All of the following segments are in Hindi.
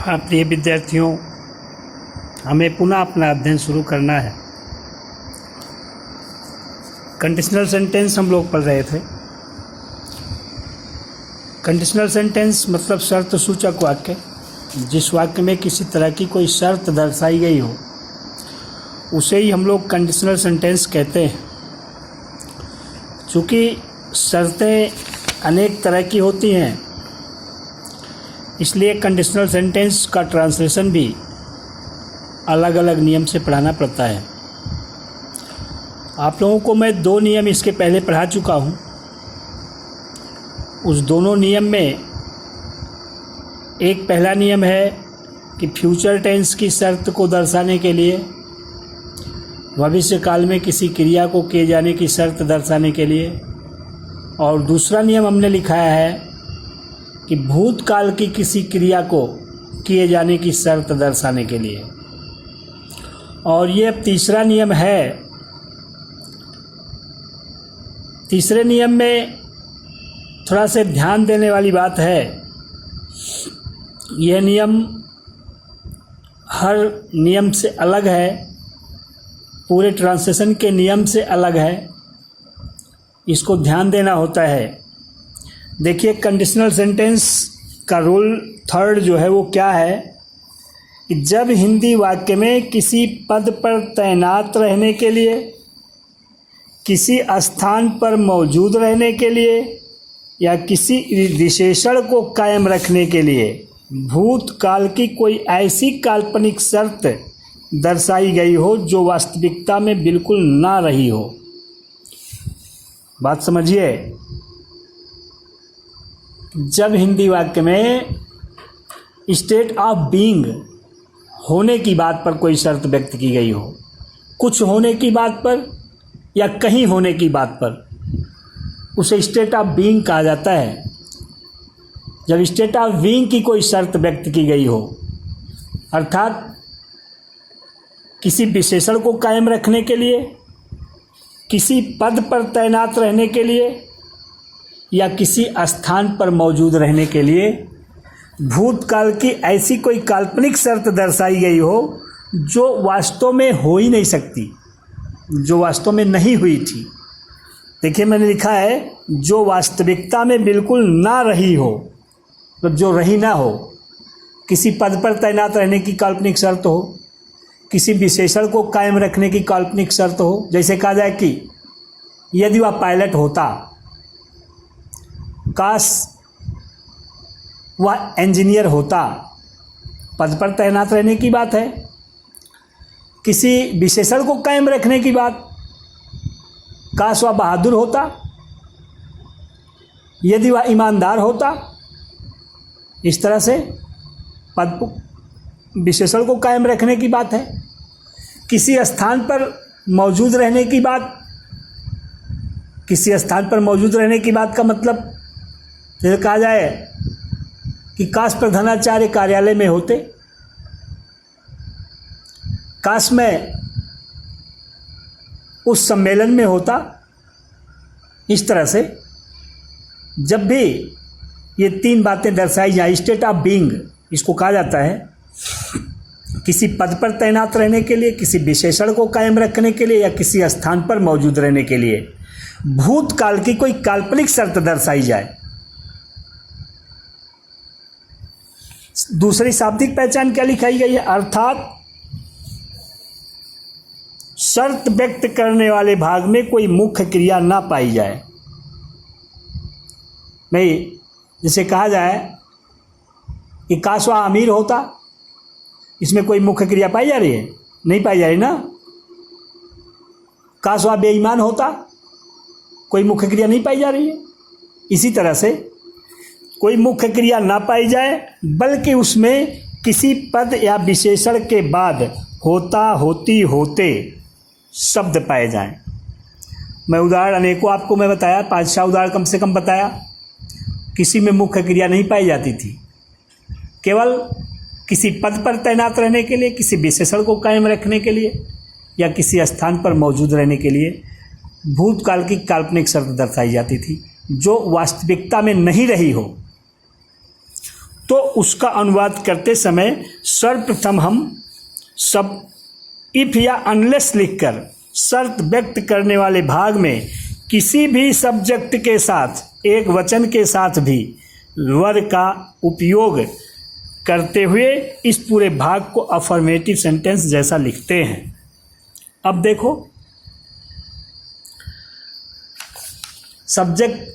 प्रिय विद्यार्थियों, हमें पुनः अपना अध्ययन शुरू करना है। कंडीशनल सेंटेंस हम लोग पढ़ रहे थे। कंडीशनल सेंटेंस मतलब शर्त सूचक वाक्य, जिस वाक्य में किसी तरह की कोई शर्त दर्शाई गई हो उसे ही हम लोग कंडीशनल सेंटेंस कहते हैं। चूँकि शर्तें अनेक तरह की होती हैं, इसलिए कंडीशनल सेंटेंस का ट्रांसलेशन भी अलग अलग नियम से पढ़ाना पड़ता है। आप लोगों को मैं 2 नियम इसके पहले पढ़ा चुका हूँ। उस दोनों नियम में एक पहला नियम है कि फ्यूचर टेंस की शर्त को दर्शाने के लिए, भविष्य काल में किसी क्रिया को किए जाने की शर्त दर्शाने के लिए, और दूसरा नियम हमने लिखाया है कि भूतकाल की किसी क्रिया को किए जाने की शर्त दर्शाने के लिए। और ये अब तीसरा नियम है। तीसरे नियम में थोड़ा सा ध्यान देने वाली बात है। यह नियम हर नियम से अलग है, पूरे ट्रांसलेशन के नियम से अलग है। इसको ध्यान देना होता है। देखिए, कंडीशनल सेंटेंस का रूल 3 जो है वो क्या है कि जब हिंदी वाक्य में किसी पद पर तैनात रहने के लिए, किसी स्थान पर मौजूद रहने के लिए या किसी विशेषण को कायम रखने के लिए भूतकाल की कोई ऐसी काल्पनिक शर्त दर्शाई गई हो जो वास्तविकता में बिल्कुल ना रही हो। बात समझिए। जब हिंदी वाक्य में स्टेट ऑफ बीइंग, होने की बात पर कोई शर्त व्यक्त की गई हो, कुछ होने की बात पर या कहीं होने की बात पर, उसे स्टेट ऑफ बीइंग कहा जाता है। जब स्टेट ऑफ बीइंग की कोई शर्त व्यक्त की गई हो, अर्थात किसी विशेषण को कायम रखने के लिए, किसी पद पर तैनात रहने के लिए या किसी स्थान पर मौजूद रहने के लिए भूतकाल की ऐसी कोई काल्पनिक शर्त दर्शाई गई हो जो वास्तव में हो ही नहीं सकती, जो वास्तव में नहीं हुई थी। देखिए, मैंने लिखा है जो वास्तविकता में बिल्कुल ना रही हो, तो जो रही ना हो। किसी पद पर तैनात रहने की काल्पनिक शर्त हो, किसी विशेषण को कायम रखने की काल्पनिक शर्त हो। जैसे कहा जाए कि यदि वह पायलट होता, काश वह इंजीनियर होता, पद पर तैनात रहने की बात है। किसी विशेषण को कायम रखने की बात, काश वह बहादुर होता, यदि वह ईमानदार होता। इस तरह से पद विशेषण को कायम रखने की बात है। किसी स्थान पर मौजूद रहने की बात, किसी स्थान पर मौजूद रहने की बात का मतलब फिर कहा जाए कि काश प्रधानाचार्य कार्यालय में होते, काश मैं उस सम्मेलन में होता। इस तरह से जब भी ये 3 बातें दर्शाई जाए, स्टेट ऑफ बीइंग इसको कहा जाता है। किसी पद पर तैनात रहने के लिए, किसी विशेषण को कायम रखने के लिए या किसी स्थान पर मौजूद रहने के लिए भूतकाल की कोई काल्पनिक शर्त दर्शाई जाए। दूसरी शाब्दिक पहचान क्या लिखाई गई है? अर्थात शर्त व्यक्त करने वाले भाग में कोई मुख्य क्रिया ना पाई जाए। नहीं, जिसे कहा जाए कि काश वह अमीर होता, इसमें कोई मुख्य क्रिया पाई जा रही है? नहीं पाई जा रही ना। काश वह बेईमान होता, कोई मुख्य क्रिया नहीं पाई जा रही है। इसी तरह से कोई मुख्य क्रिया ना पाई जाए, बल्कि उसमें किसी पद या विशेषण के बाद होता, होती, होते शब्द पाए जाएं। मैं उदाहरण अनेकों आपको मैं बताया, 5-6 उदाहरण कम से कम बताया। किसी में मुख्य क्रिया नहीं पाई जाती थी, केवल किसी पद पर तैनात रहने के लिए, किसी विशेषण को कायम रखने के लिए या किसी स्थान पर मौजूद रहने के लिए भूतकाल की काल्पनिक शर्त दर्शाई जाती थी जो वास्तविकता में नहीं रही हो। तो उसका अनुवाद करते समय सर्वप्रथम हम सब इफ या अनलेस लिखकर शर्त व्यक्त करने वाले भाग में किसी भी सब्जेक्ट के साथ एक वचन के साथ भी वर का उपयोग करते हुए इस पूरे भाग को अफर्मेटिव सेंटेंस जैसा लिखते हैं। अब देखो, सब्जेक्ट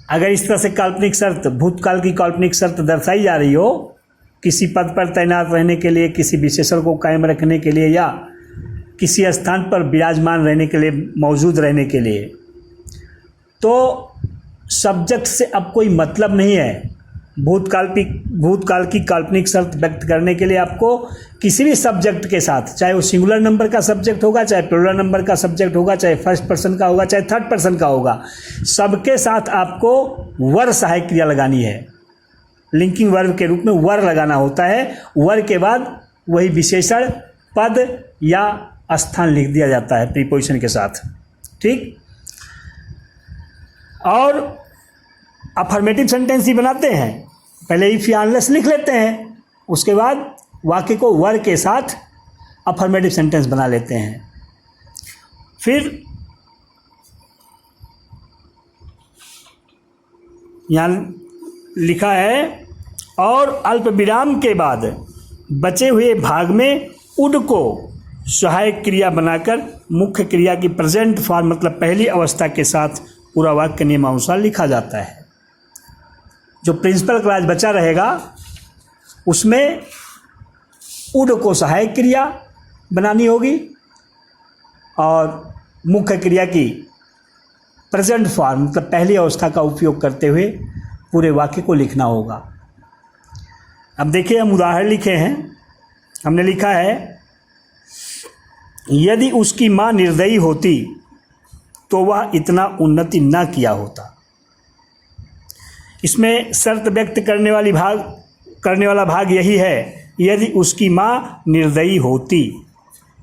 अगर इस तरह से काल्पनिक शर्त, भूतकाल की काल्पनिक शर्त दर्शाई जा रही हो किसी पद पर तैनात रहने के लिए, किसी विशेषण को कायम रखने के लिए, या किसी स्थान पर विराजमान रहने के लिए, मौजूद रहने के लिए, तो सब्जेक्ट से अब कोई मतलब नहीं है। भूतकाल की काल्पनिक शर्त व्यक्त करने के लिए आपको किसी भी सब्जेक्ट के साथ, चाहे वो सिंगुलर नंबर का सब्जेक्ट होगा, चाहे प्लूरल नंबर का सब्जेक्ट होगा, चाहे फर्स्ट पर्सन का होगा, चाहे थर्ड पर्सन का होगा, सबके साथ आपको वर सहायक क्रिया लगानी है। लिंकिंग वर्ब के रूप में वर लगाना होता है। वर के बाद वही विशेषण, पद या स्थान लिख दिया जाता है प्रीपोजिशन के साथ। ठीक, और अफर्मेटिव सेंटेंस ही बनाते हैं। पहले इफ या अनलेस लिख लेते हैं, उसके बाद वाक्य को वर के साथ अफर्मेटिव सेंटेंस बना लेते हैं। फिर यहाँ लिखा है, और अल्प विराम के बाद बचे हुए भाग में उड को सहायक क्रिया बनाकर मुख्य क्रिया की प्रेजेंट फॉर्म मतलब पहली अवस्था के साथ पूरा वाक्य नियमानुसार लिखा जाता है। जो प्रिंसिपल क्लॉज बचा रहेगा उसमें उड को सहायक क्रिया बनानी होगी और मुख्य क्रिया की प्रेजेंट फॉर्म मतलब पहली अवस्था का उपयोग करते हुए पूरे वाक्य को लिखना होगा। अब देखिए, हम उदाहरण लिखे हैं। हमने लिखा है, यदि उसकी माँ निर्दयी होती तो वह इतना उन्नति न किया होता। इसमें शर्त व्यक्त करने वाला भाग यही है, यदि उसकी माँ निर्दयी होती।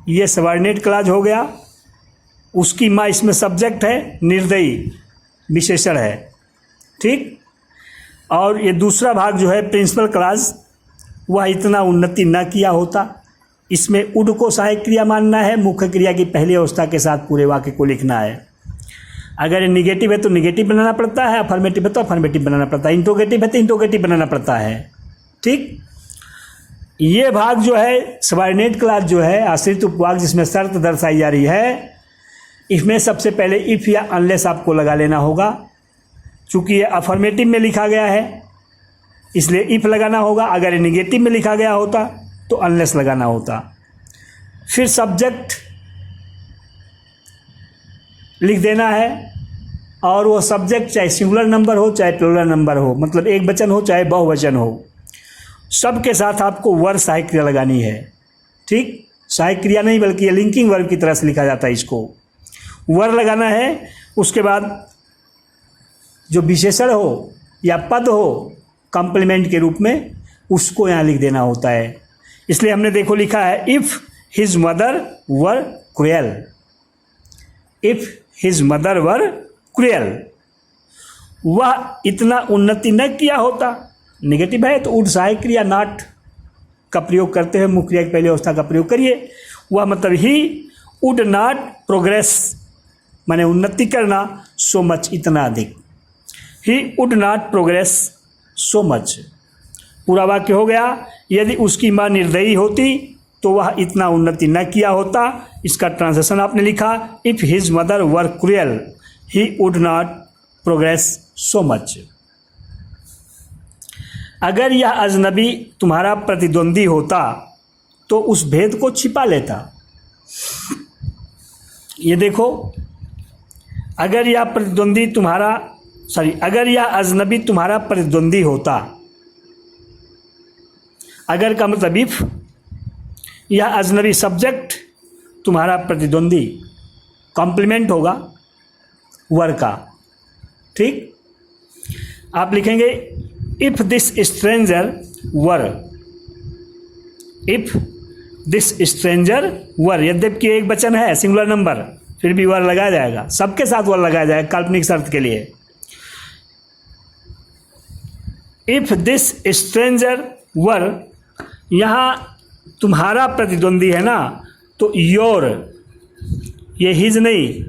ये सबऑर्डिनेट क्लॉज हो गया। उसकी माँ इसमें सब्जेक्ट है, निर्दयी विशेषण है। ठीक, और ये दूसरा भाग जो है प्रिंसिपल क्लॉज, वह इतना उन्नति न किया होता। इसमें उड को सहायक क्रिया मानना है, मुख्य क्रिया की पहली अवस्था के साथ पूरे वाक्य को लिखना है। अगर निगेटिव है तो निगेटिव बनाना पड़ता है, अफर्मेटिव है तो अफर्मेटिव बनाना पड़ता है, इंट्रोगेटिव है तो इंट्रोगेटिव बनाना पड़ता है। ठीक, ये भाग जो है सबऑर्डिनेट क्लॉज जो है, आश्रित उपवाक्य जिसमें शर्त दर्शाई जा रही है, इसमें सबसे पहले इफ या अनलेस आपको लगा लेना होगा। चूँकि ये अफर्मेटिव में लिखा गया है इसलिए इफ लगाना होगा। अगर निगेटिव में लिखा गया होता तो अनलेस लगाना होता। फिर सब्जेक्ट लिख देना है, और वो सब्जेक्ट चाहे सिंगुलर नंबर हो चाहे प्लूरल नंबर हो, मतलब एक वचन हो चाहे बहुवचन हो, सबके साथ आपको वर सहायक क्रिया लगानी है। ठीक, सहायक क्रिया नहीं बल्कि ये लिंकिंग वर्ब की तरह से लिखा जाता है, इसको वर लगाना है। उसके बाद जो विशेषण हो या पद हो कॉम्प्लीमेंट के रूप में, उसको यहाँ लिख देना होता है। इसलिए हमने देखो लिखा है, if his mother were cruel, if his mother were cruel, वह इतना उन्नति न किया होता। नेगेटिव है तो उड सहायक क्रिया नॉट का प्रयोग करते हुए मुख्य क्रिया की पहली अवस्था का प्रयोग करिए। वह मतलब ही वुड नॉट प्रोग्रेस, माने उन्नति करना, सो मच इतना अधिक, he would not progress so much. पूरा वाक्य हो गया, यदि उसकी माँ निर्दयी होती तो वह इतना उन्नति न किया होता। इसका ट्रांसलेशन आपने लिखा, if his mother were cruel he would not progress so much. अगर यह अजनबी तुम्हारा प्रतिद्वंदी होता तो उस भेद को छिपा लेता। ये देखो, अगर यह अजनबी तुम्हारा प्रतिद्वंदी होता, अगर का मतलब इफ, यह अजनबी सब्जेक्ट तुम्हारा प्रतिद्वंदी, कॉम्प्लीमेंट होगा वर का। ठीक, आप लिखेंगे if this stranger were, if this stranger were, यद्यपि एक वचन है सिंगुलर नंबर, फिर भी वर लगाया जाएगा, सबके साथ वर लगाया जाएगा काल्पनिक शर्त के लिए। इफ दिस स्ट्रेंजर वर, यहाँ तुम्हारा प्रतिद्वंदी है ना, तो योर, ये हिज नहीं,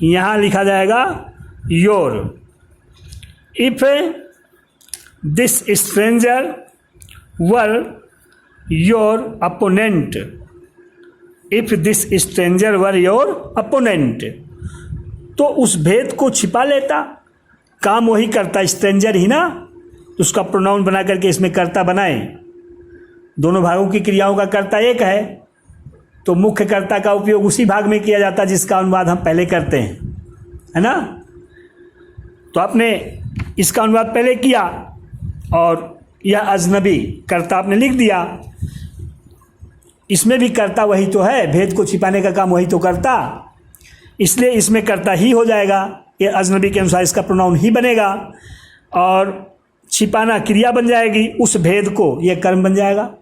यहाँ लिखा जाएगा your. If this stranger were your opponent, if this stranger were your opponent, तो उस भेद को छिपा लेता। काम वही करता, स्ट्रेंजर ही ना, तो उसका प्रोनाउन बना करके इसमें कर्ता बनाए। दोनों भागों की क्रियाओं का कर्ता एक है, तो मुख्य कर्ता का उपयोग उसी भाग में किया जाता है जिसका अनुवाद हम पहले करते हैं, है ना। तो आपने इसका अनुवाद पहले किया और यह अजनबी कर्ता आपने लिख दिया। इसमें भी कर्ता वही तो है, भेद को छिपाने का काम वही तो करता, इसलिए इसमें कर्ता ही हो जाएगा। ये अजनबी के अनुसार इसका प्रोनाउन ही बनेगा और छिपाना क्रिया बन जाएगी, उस भेद को यह कर्म बन जाएगा।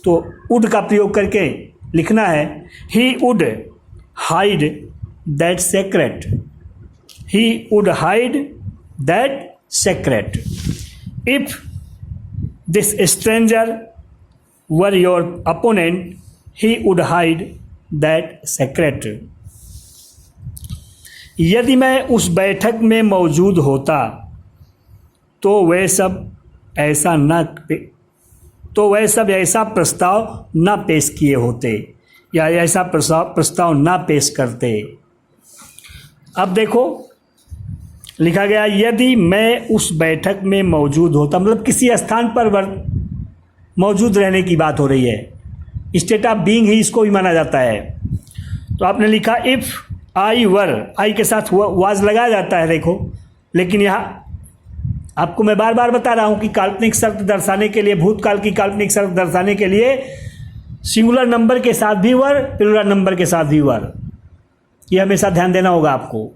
तो वुड का प्रयोग करके लिखना है, he would hide that secret, he would hide that secret. If this stranger were your opponent, he would hide that secret. यदि मैं उस बैठक में मौजूद होता तो वह सब ऐसा प्रस्ताव ना पेश किए होते, या ऐसा प्रस्ताव ना पेश करते। अब देखो लिखा गया, यदि मैं उस बैठक में मौजूद होता, मतलब किसी स्थान पर मौजूद रहने की बात हो रही है, स्टेट ऑफ बीइंग ही इसको भी माना जाता है। तो आपने लिखा इफ आई वर, आई के साथ वाज लगाया जाता है देखो, लेकिन यहाँ आपको मैं बार बार बता रहा हूँ कि काल्पनिक शर्त दर्शाने के लिए, भूतकाल की काल्पनिक शर्त दर्शाने के लिए सिंगुलर नंबर के साथ भी वर, प्लुरल नंबर के साथ भी वर, ये हमेशा ध्यान देना होगा आपको।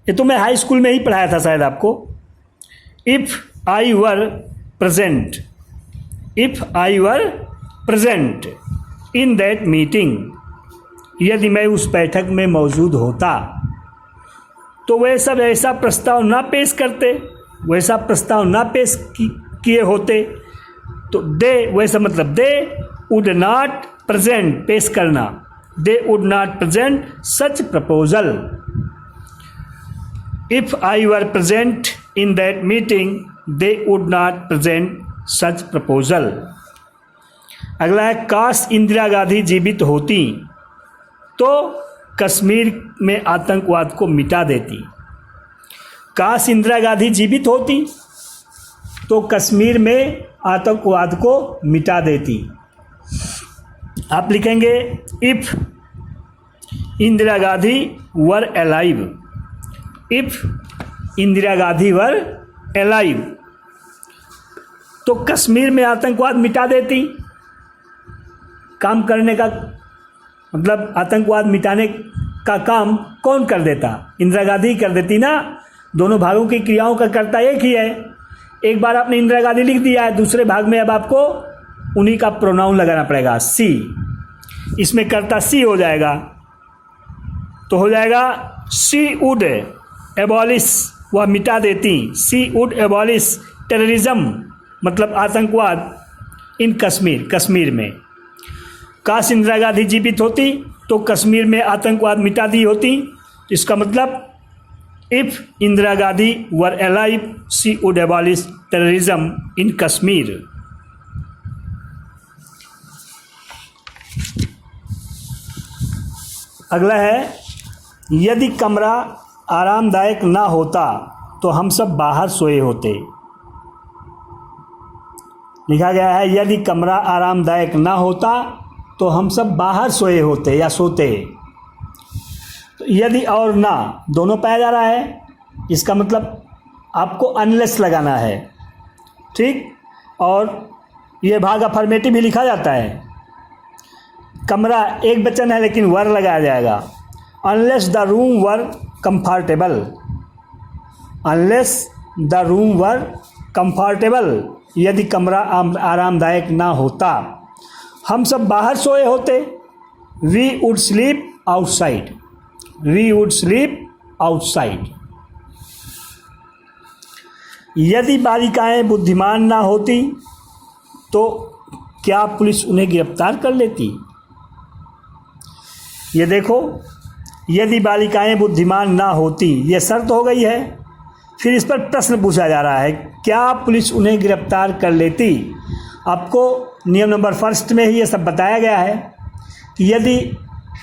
ये तो मैं हाई स्कूल में ही पढ़ाया था शायद आपको। If I were present, if I were present in that meeting, यदि मैं उस बैठक में मौजूद होता तो वह सब ऐसा प्रस्ताव ना पेश करते, वैसा प्रस्ताव ना पेश किए होते। तो दे, वैसा मतलब दे वुड नॉट प्रेजेंट, पेश करना, they would not present such proposal. If I were present in that meeting, they would not present such proposal. अगला है, काश इंदिरा गांधी जीवित होती तो कश्मीर में आतंकवाद को मिटा देती। काश इंदिरा गांधी जीवित होती तो कश्मीर में आतंकवाद को मिटा देती। आप लिखेंगे if Indira Gandhi were alive, if Indira Gandhi were alive तो कश्मीर में आतंकवाद मिटा देती। काम करने का मतलब आतंकवाद मिटाने का काम कौन कर देता? इंदिरा गांधी कर देती ना। दोनों भागों की क्रियाओं का कर्ता एक ही है। एक बार आपने इंदिरा गांधी लिख दिया है, दूसरे भाग में अब आपको उन्हीं का प्रोनाउन लगाना पड़ेगा, सी। इसमें कर्ता सी हो जाएगा, तो हो जाएगा सी वुड एबॉलिश, वह मिटा देती। सी वुड एबॉलिश टेररिज्म, मतलब आतंकवाद इन कश्मीर, कश्मीर में। काश इंदिरा गांधी जीवित होती तो कश्मीर में आतंकवाद मिटा दी होती। इसका मतलब if Indira Gandhi were alive she would abolish terrorism in Kashmir. अगला है, यदि कमरा आरामदायक ना होता तो हम सब बाहर सोए होते। लिखा गया है, यदि कमरा आरामदायक ना होता तो हम सब बाहर सोए होते या सोते। तो यदि और ना दोनों पाया जा रहा है, इसका मतलब आपको अनलेस लगाना है, ठीक। और ये भाग अफर्मेटिव भी लिखा जाता है। कमरा एक वचन है लेकिन वर लगाया जाएगा। Unless the room were comfortable, unless the room were comfortable, यदि कमरा आरामदायक ना होता हम सब बाहर सोए होते। We would sleep outside, we would sleep outside. यदि बालिकाएं बुद्धिमान ना होती तो क्या पुलिस उन्हें गिरफ्तार कर लेती? ये देखो, यदि बालिकाएं बुद्धिमान ना होती, ये शर्त हो गई है। फिर इस पर प्रश्न पूछा जा रहा है, क्या पुलिस उन्हें गिरफ्तार कर लेती? आपको नियम नंबर फर्स्ट में ही ये सब बताया गया है कि यदि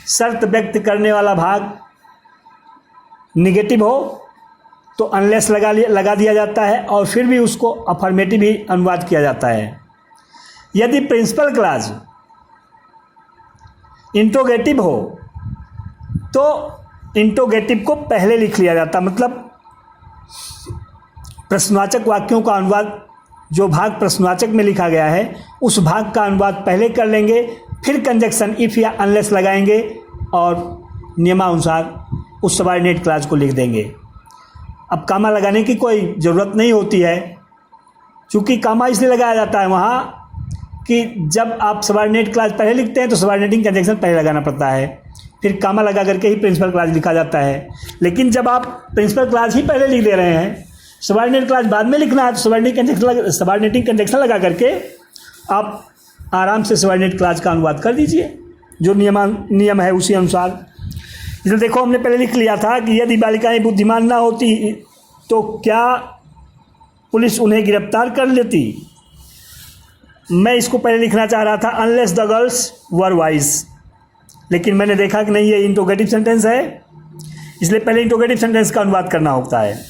शर्त व्यक्त करने वाला भाग निगेटिव हो तो अनलेस लगा दिया जाता है और फिर भी उसको अफर्मेटिव ही अनुवाद किया जाता है। यदि प्रिंसिपल क्लॉज इंट्रोगेटिव हो तो इंट्रोगेटिव को पहले लिख लिया जाता, मतलब प्रश्नवाचक वाक्यों का अनुवाद, जो भाग प्रश्नवाचक में लिखा गया है उस भाग का अनुवाद पहले कर लेंगे, फिर कंजक्शन इफ या अनलेस लगाएंगे और नियमानुसार उस सबऑर्डिनेट क्लॉज को लिख देंगे। अब कामा लगाने की कोई ज़रूरत नहीं होती है, क्योंकि कामा इसलिए लगाया जाता है वहाँ कि जब आप सबऑर्डिनेट क्लॉज पहले लिखते हैं तो सबऑर्डिनेटिंग कंजक्शन पहले लगाना पड़ता है, फिर कामा लगा करके ही प्रिंसिपल क्लॉज लिखा जाता है। लेकिन जब आप प्रिंसिपल क्लॉज ही पहले लिख दे रहे हैं, सबऑर्डिनेट क्लॉज बाद में लिखना है, तो सबऑर्डिनेटिंग कंजक्शन लगा करके आप आराम से सबऑर्डिनेट क्लॉज का अनुवाद कर दीजिए, जो नियम है उसी अनुसार। इसलिए देखो, हमने पहले लिख लिया था कि यदि बालिकाएं बुद्धिमान ना होती तो क्या पुलिस उन्हें गिरफ्तार कर लेती। मैं इसको पहले लिखना चाह रहा था unless the girls were wise, लेकिन मैंने देखा कि नहीं, ये इंट्रोगेटिव सेंटेंस है, इसलिए पहले इंट्रोगेटिव सेंटेंस का अनुवाद करना होता है।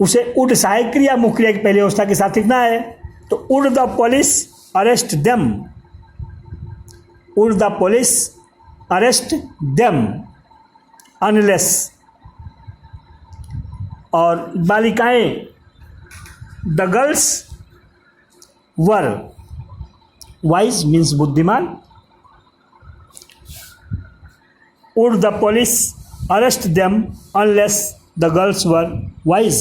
उसे उड सहायक क्रिया मुख्य क्रिया की पहली अवस्था के साथ लिखना है। तो उड द पुलिस अरेस्ट देम, उड the police arrest them unless. और बालिकाएं the girls were wise means बुद्धिमान, would the police arrest them unless the girls were wise।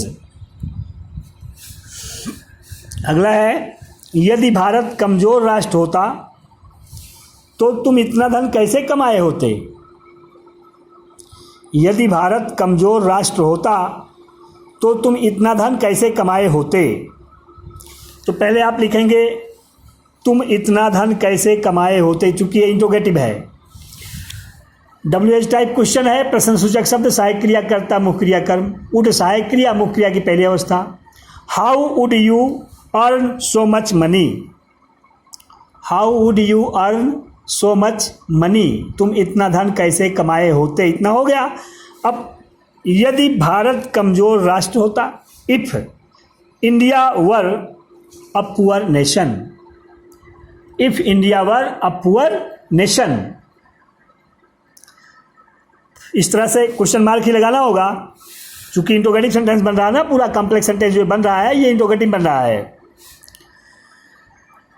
अगला है, यदि भारत कमजोर राष्ट्र होता तो तुम इतना धन कैसे कमाए होते। यदि भारत कमजोर राष्ट्र होता तो तुम इतना धन कैसे कमाए होते। तो पहले आप लिखेंगे तुम इतना धन कैसे कमाए होते, चूंकि ये इंट्रोगेटिव है। WH टाइप क्वेश्चन है, प्रश्न सूचक शब्द, सहायक क्रिया कर्ता मुख्य क्रिया कर्म। वुड सहायक क्रिया मुख्य क्रिया की पहली अवस्था। How would you earn so much money, how would you earn so much money, तुम इतना धन कैसे कमाए होते, इतना हो गया। अब यदि भारत कमजोर राष्ट्र होता, if India were a poor nation, if India were a poor nation, इस तरह से क्वेश्चन मार्क ही लगाना होगा, क्योंकि इंट्रोगेटिव सेंटेंस बन रहा है ना, पूरा कॉम्प्लेक्स सेंटेंस जो बन रहा है ये इंट्रोगेटिव बन रहा है।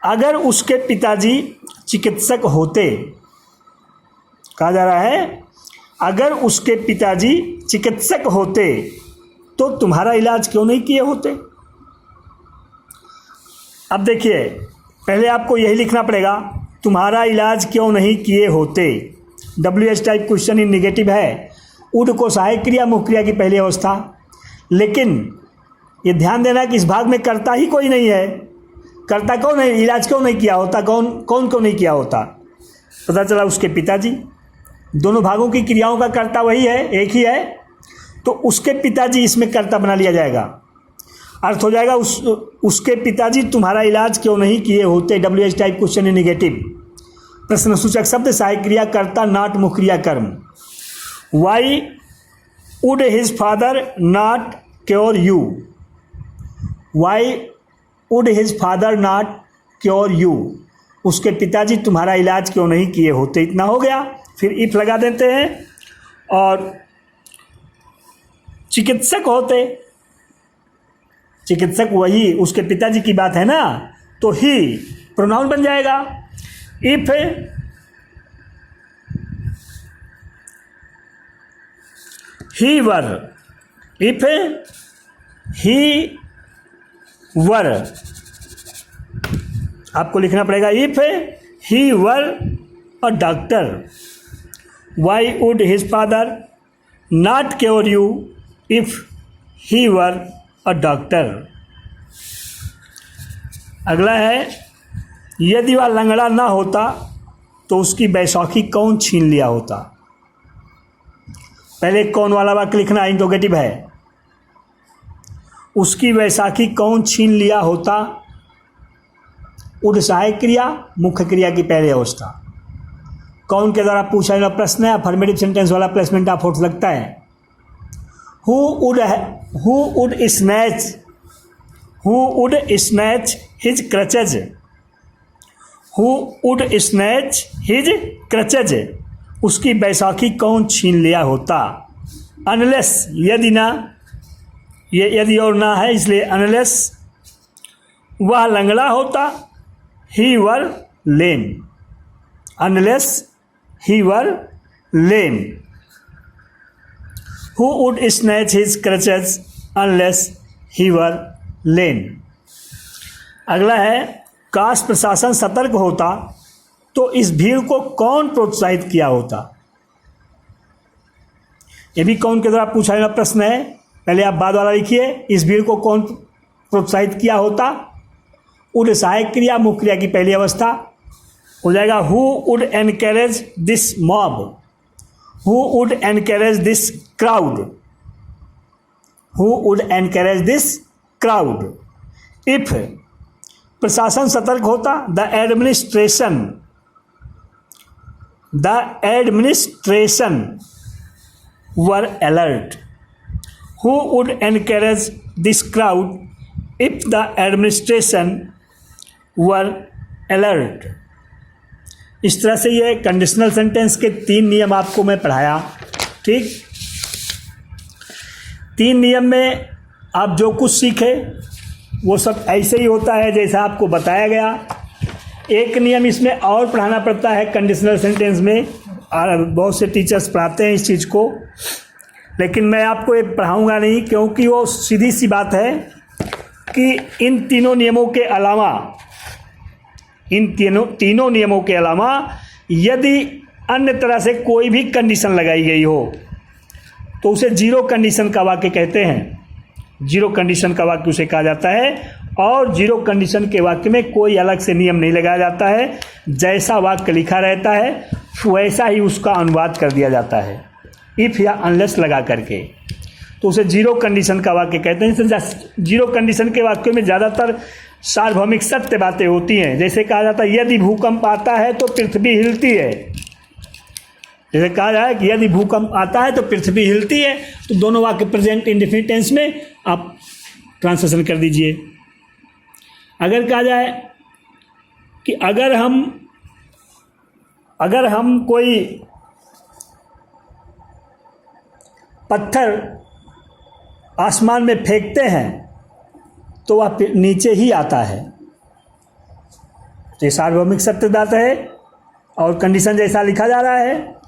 अगर उसके पिताजी चिकित्सक होते, कहा जा रहा है अगर उसके पिताजी चिकित्सक होते तो तुम्हारा इलाज क्यों नहीं किए होते। अब देखिए, पहले आपको यही लिखना पड़ेगा, तुम्हारा इलाज क्यों नहीं किए होते। WH type question in negative है। उड को सहायक क्रिया मुख्य क्रिया की पहली अवस्था, लेकिन ये ध्यान देना कि इस भाग में कर्ता ही कोई नहीं है। कर्ता कौन है, इलाज क्यों नहीं किया होता, कौन क्यों नहीं किया होता, पता चला उसके पिताजी। दोनों भागों की क्रियाओं का कर्ता वही है, एक ही है, तो उसके पिताजी इसमें कर्ता बना लिया जाएगा। अर्थ हो जाएगा उसके पिताजी तुम्हारा इलाज क्यों नहीं किए होते। WH type question in negative. प्रश्न सूचक शब्द, सहायक क्रिया कर्ता नॉट मुख्य क्रिया कर्म। Why would his father not cure you, why would his father not cure you, उसके पिताजी तुम्हारा इलाज क्यों नहीं किए होते, इतना हो गया। फिर इफ लगा देते हैं, और चिकित्सक होते, चिकित्सक वही उसके पिताजी की बात है ना, तो ही प्रोनाउन बन जाएगा। If he were, if he वर, आपको लिखना पड़ेगा if he were a doctor. Why would his father not cure you if he were a doctor. अगला है, यदि वह लंगड़ा ना होता तो उसकी बैसाखी कौन छीन लिया होता। पहले कौन वाला वाक्य लिखना, इंट्रोगेटिव है। उसकी बैसाखी कौन छीन लिया होता, सहायक क्रिया, मुख्य क्रिया की पहली अवस्था। कौन के द्वारा पूछा हुआ प्रश्न है, अफर्मेटिव सेंटेंस वाला प्लेसमेंट ऑफ फोर्स लगता है। Who would snatch his crutches, who would snatch his crutches, उसकी बैसाखी कौन छीन लिया होता। अनलेस, यदि ना, ये यदि और ना है इसलिए अनलेस वह लंगड़ा होता, he were lame, unless he were lame. Who would snatch his crutches unless he were lame. अगला है, काश प्रशासन सतर्क होता तो इस भीड़ को कौन प्रोत्साहित किया होता। ये भी कौन के द्वारा पूछा गया प्रश्न है, पहले आप बाद वाला लिखिए। इस भीड़ को कौन प्रोत्साहित किया होता, उड सहायक क्रिया, मुख्य क्रिया की पहली अवस्था हो जाएगा। Who would encourage this mob, who would encourage this crowd, who would encourage this crowd. If प्रशासन सतर्क होता, the administration were alert. Who would encourage this crowd if the administration were alert. इस तरह से ये कंडीशनल सेंटेंस के 3 नियम आपको मैं पढ़ाया। ठीक, 3 नियम में आप जो कुछ सीखे वो सब ऐसे ही होता है जैसा आपको बताया गया। एक नियम इसमें और पढ़ाना पड़ता है कंडीशनल सेंटेंस में, और बहुत से टीचर्स पढ़ाते हैं इस चीज़ को, लेकिन मैं आपको ये पढ़ाऊँगा नहीं, क्योंकि वो सीधी सी बात है कि इन तीनों नियमों के अलावा, इन तीनों नियमों के अलावा यदि अन्य तरह से कोई भी कंडीशन लगाई गई हो तो उसे जीरो कंडीशन का वाक्य कहते हैं। जीरो कंडीशन का वाक्य उसे कहा जाता है, और जीरो कंडीशन के वाक्य में कोई अलग से नियम नहीं लगाया जाता है। जैसा वाक्य लिखा रहता है वैसा ही उसका अनुवाद कर दिया जाता है, इफ़ या अनलेस लगा करके, तो उसे जीरो कंडीशन का वाक्य कहते हैं। जीरो कंडीशन के वाक्यों में ज़्यादातर सार्वभौमिक सत्य बातें होती हैं। जैसे कहा जाता है यदि भूकंप आता है तो पृथ्वी हिलती है, जैसे कहा जाए कि यदि भूकंप आता है तो पृथ्वी हिलती है, तो दोनों वाक्य प्रेजेंट इंडेफिनिट टेंस में आप ट्रांसलेशन कर दीजिए। अगर कहा जाए कि अगर हम कोई पत्थर आसमान में फेंकते हैं तो वह नीचे ही आता है, तो ये सार्वभौमिक सत्य बात है। और कंडीशन जैसा लिखा जा रहा है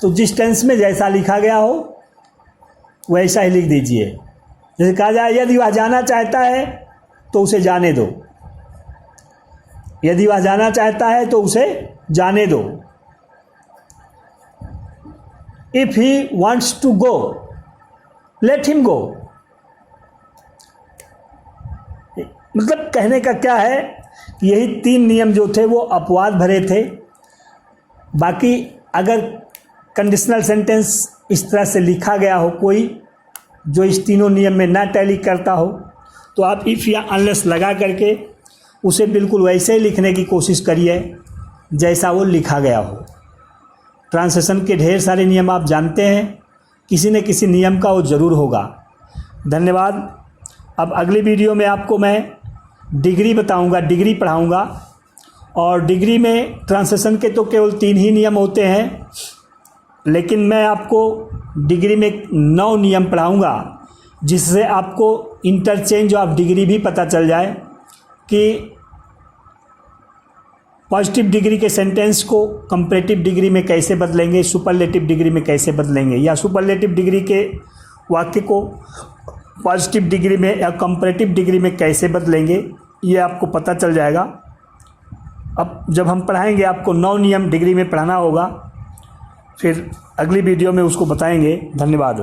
तो जिस टेंस में जैसा लिखा गया हो वैसा ही लिख दीजिए। जैसे कहा जाए यदि वह जाना चाहता है तो उसे जाने दो, यदि वह जाना चाहता है तो उसे जाने दो। If he wants to go let him go. मतलब कहने का क्या है, यही 3 नियम जो थे वो अपवाद भरे थे। बाकी अगर कंडीशनल सेंटेंस इस तरह से लिखा गया हो कोई जो इस तीनों नियम में ना टैली करता हो, तो आप इफ़ या अनलेस लगा करके उसे बिल्कुल वैसे ही लिखने की कोशिश करिए जैसा वो लिखा गया हो। ट्रांसलेशन के ढेर सारे नियम आप जानते हैं, किसी न किसी नियम का वो ज़रूर होगा। धन्यवाद। अब अगली वीडियो में आपको मैं डिग्री बताऊंगा, डिग्री पढ़ाऊंगा, और डिग्री में ट्रांसलेशन के तो केवल 3 ही नियम होते हैं, लेकिन मैं आपको डिग्री में 9 नियम पढ़ाऊंगा, जिससे आपको इंटरचेंज ऑफ डिग्री भी पता चल जाए कि पॉजिटिव डिग्री के सेंटेंस को कंपैरेटिव डिग्री में कैसे बदलेंगे, सुपरलेटिव डिग्री में कैसे बदलेंगे, या सुपरलेटिव डिग्री के वाक्य को पॉजिटिव डिग्री में या कंपैरेटिव डिग्री में कैसे बदलेंगे, ये आपको पता चल जाएगा। अब जब हम पढ़ाएंगे आपको 9 नियम डिग्री में पढ़ाना होगा, फिर अगली वीडियो में उसको बताएंगे। धन्यवाद।